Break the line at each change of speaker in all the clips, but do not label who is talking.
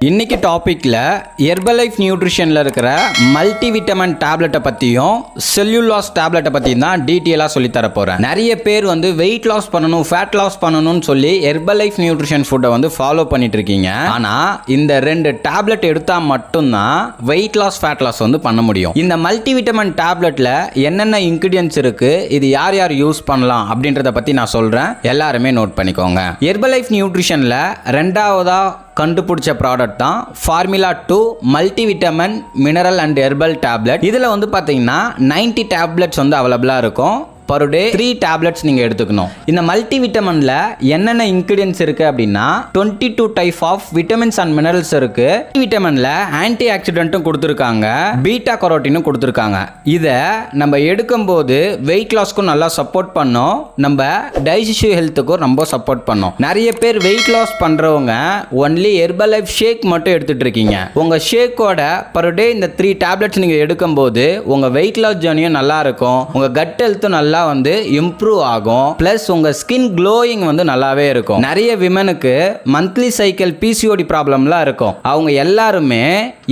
இன்னைக்கு டாபிக்ல ஹெர்பலைஃப் நியூட்ரிஷன்ல இருக்கிற மல்டி விட்டமின் டேப்லெட்டை பத்தியும் செல்லுலாஸ் டேப்லெட்டை பத்தியும் தான் டீட்டெயிலா சொல்லி தர போறேன். நிறைய பேர் வெயிட் லாஸ் பண்ணணும், ஃபேட் லாஸ் பண்ணணும்னு சொல்லி ஹெர்பலைஃப் நியூட்ரிஷன் ஃபுட்டை ஃபாலோ பண்ணிட்டு இருக்கீங்க. ஆனா இந்த ரெண்டு டேப்லெட் எடுத்தா மட்டும்தான் வெயிட் லாஸ், ஃபேட் லாஸ் பண்ண முடியும். இந்த மல்டி விட்டமின் டேப்லெட்ல என்னென்ன இன்கிரிடியன்ஸ் இருக்கு, இது யார் யார் யூஸ் பண்ணலாம் அப்படின்றத பத்தி நான் சொல்றேன். எல்லாருமே நோட் பண்ணிக்கோங்க. ஹெர்பலைஃப் நியூட்ரிஷன்ல ரெண்டாவதா கண்டுபிடிச்ச ப்ராடக்ட் தான் formula 2 multi vitamin mineral and herbal tablet. இதுல பாத்தீங்கன்னா 90 டேப்லெட்ஸ் அவைலபிளா இருக்கும். பர் டே 3 டேப்லெட்ஸ் நீங்க எடுத்துக்கணும். இந்த மல்டி விட்டமின்ல என்னென்ன இன்கிரிடியன்ஸ் இருக்கு அப்படின்னா 22 type of vitamins and minerals இருக்கு. விட்டமின்ல ஆன்டி ஆக்சிடென்ட்டும் கொடுத்துருக்காங்க, பீட்டா கரோட்டினும் கொடுத்துருக்காங்க. இதை நம்ம எடுக்கும்போது வெயிட் லாஸ்க்கும் நல்லா சப்போர்ட் பண்ணும், நம்ம டைஜஸ்டிவ் ஹெல்த்துக்கும் ரொம்ப சப்போர்ட் பண்ணும். நிறைய பேர் வெயிட் லாஸ் பண்றவங்க ஒன்லி ஹெர்பலைஃப் ஷேக் மட்டும் எடுத்துட்டு இருக்கீங்க. உங்க ஷேக்கோட பர் டே இந்த 3 டேப்லெட்ஸ் நீங்க எடுக்கும்போது உங்க வெயிட் லாஸ் ஜர்னியும் நல்லா இருக்கும், உங்க கட் ஹெல்த்தும் நல்லா இம்ப்ரூவ் ஆகும். பிளஸ் உங்க ஸ்கின் க்ளோயிங் நல்லாவே இருக்கும். நிறைய விமனுக்கு மந்த்லி சைக்கிள் பிசிஓடி ப்ராப்ளம்லாம் இருக்கும். அவங்க எல்லாருமே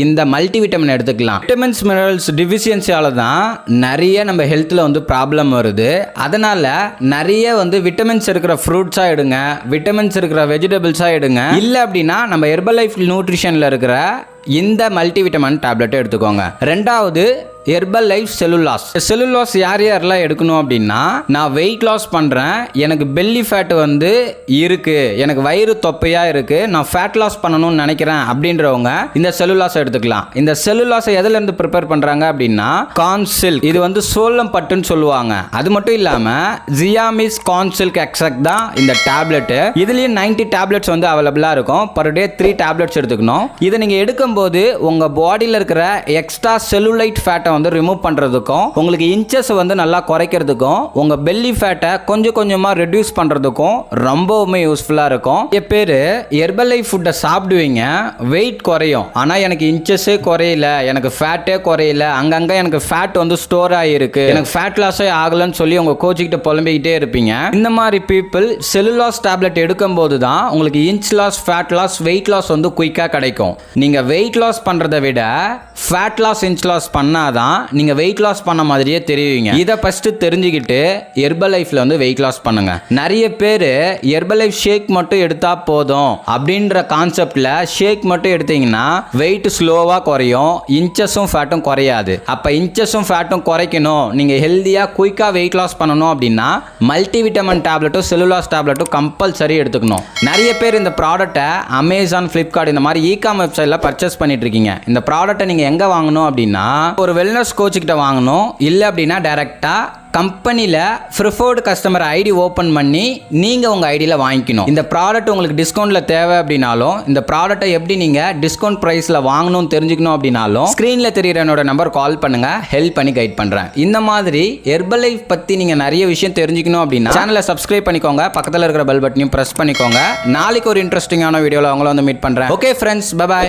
இந்த மல்டி விட்டமின் எடுத்துக்கலாம். விட்டமின்ஸ் மினரல்ஸ் டிஃபிஷியன்சியால தான் நிறைய நம்ம ஹெல்த்ல ப்ராப்ளம் வருது. அதனால நிறைய விட்டமின்ஸ் இருக்கிற ஃப்ரூட்ஸா எடுங்க, விட்டமின்ஸ் இருக்கிற வெஜிடபிள்ஸா எடுங்க. இல்ல அப்படின்னா நம்ம ஹெர்பலைஃப் நியூட்ரிஷன்ல இருக்கிற இந்த மல்டி விட்டமின் டேப்லெட் எடுத்துக்கோங்க. ரெண்டாவது ஹெர்பலைஃப் செல்லுலாஸ் யார் யாரெல்லாம் எடுக்கணும் அப்படின்னா, நான் வெயிட் லாஸ் பண்றேன், எனக்கு பெல்லி ஃபேட் இருக்கு, எனக்கு வயிறு தொப்பையா இருக்கு, நான் ஃபேட் லாஸ் பண்ணணும்னு நினைக்கிறேன் அப்படின்றவங்க இந்த செல்லுலாஸ் எடுத்துக்கலாம். இந்த செல்லுலாஸை எதுல இருந்து ப்ரிப்பேர் பண்றாங்க அப்படின்னா கார்ன் சில்க். இது சோளம் பட்டுன்னு சொல்லுவாங்க. அது மட்டும் இல்லாம ஜியாமிஸ் கார்ன் சில்க் எக்ஸ்ட்ராக்ட் தான் இந்த டேப்லெட். இதுலயும் 90 டேப்லெட்ஸ் அவைலபிளா இருக்கும். பர் டே 3 டேப்லெட்ஸ் எடுத்துக்கணும். இதை நீங்க எடுக்கும்போது உங்க பாடியில் இருக்கிற எக்ஸ்ட்ரா செல்லுலைட் ஃபேட்டை ரிமூவ் பண்றதுக்கும், உங்களுக்கு இன்ச்சஸ் நல்லா குறைக்கிறதுக்கும், உங்க பெல்லி ஃபேட்டை கொஞ்சம் கொஞ்சமா ரெடியூஸ் பண்றதுக்கும் ரொம்பவுமே யூஸ்ஃபுல்லா இருக்கும். நிறைய பேர் ஹெர்பலைஃப் ஃபுட்டை சாப்பிடுவீங்க, வெயிட் குறையும், ஆனா எனக்கு இன்ச்சஸே குறையல, எனக்கு ஃபேட்டே குறையல, அங்கங்க எனக்கு ஃபேட் ஸ்டோர் ஆகிருக்கு, எனக்கு ஃபேட் லாஸே ஆகலன்னு சொல்லி உங்க கோச்சிக்கிட்ட புலம்பிக்கிட்டே இருப்பீங்க. இந்த மாதிரி பீப்புள் செல்லுலாஸ் டேப்லெட் எடுக்கும் போது தான் உங்களுக்கு inch loss, fat loss, weight loss குயிக்கா கிடைக்கும். நீங்க வெயிட் லாஸ் பண்றதை விட ஃபேட் லாஸ், இன்ச் லாஸ் பண்ணாதான் நீங்க வெயிட் லாஸ் பண்ண மாதிரியே தெரியுவீங்க. இத ஃபர்ஸ்ட் தெரிஞ்சுக்கிட்டு ஹெர்பலைஃப்ல வெயிட் லாஸ் பண்ணுங்க. நிறைய பேர் ஹெர்பலைஃப் ஷேக் மட்டும் எடுத்தா போதும் அப்படின்ற கான்செப்ட்ல ஷேக் மட்டும் எடுத்தீங்கன்னா வெயிட் ஸ்லோவா குறையும், இன்ச்சஸும் ஃபேட்டும் குறையாது. அப்ப இன்ச்சஸும் ஃபேட்டும் குறைக்கணும், நீங்க ஹெல்தியா குயிக்கா வெயிட் லாஸ் பண்ணணும் அப்படின்னா மல்டி விட்டமின் டேப்லெட்டும் செல்லுலாஸ் டேப்லெட்டும் கம்பல்சரி எடுத்துக்கணும். நிறைய பேர் இந்த ப்ராடக்ட்டை அமேசான், பிளிப்கார்ட் இந்த மாதிரி இ-காம் வெப்சைட்ல பர்ச்சேஸ் பண்ணிட்டு இருக்கீங்க. இந்த ப்ராடக்ட்டை நீங்க எங்க வாங்கணும் அப்படின்னா ஒரு வெல்னஸ் கோச்சுக்கிட்ட வாங்கணும். இல்லை அப்படின்னா டைரக்டா கம்பெனியில் ப்ரிஃபர்டு கஸ்டமர் ஐடி ஓப்பன் பண்ணி நீங்கள் உங்கள் ஐடியில் வாங்கிக்கணும். இந்த ப்ராடக்ட் உங்களுக்கு டிஸ்கவுண்ட்டில் தேவை அப்படின்னாலும், இந்த ப்ராடக்ட்டை எப்படி நீங்கள் டிஸ்கவுண்ட் ப்ரைஸில் வாங்கணும்னு தெரிஞ்சுக்கணும் அப்படின்னாலும் ஸ்க்ரீனில் தெரியுற என்னோட நம்பர் கால் பண்ணுங்கள், ஹெல்ப் பண்ணி கைட் பண்ணுறேன். இந்த மாதிரி ஹெர்பலைஃப் பற்றி நீங்கள் நிறைய விஷயம் தெரிஞ்சுக்கணும் அப்படின்னா சேனலை சப்ஸ்கிரைப் பண்ணிக்கோங்க, பக்கத்தில் இருக்கிற பெல் பட்டனையும் ப்ரெஸ் பண்ணிக்கோங்க. நாளைக்கு ஒரு இன்ட்ரெஸ்டிங்கான வீடியோவில் அவங்கள மீட் பண்ணுறேன். Okay friends, bye bye.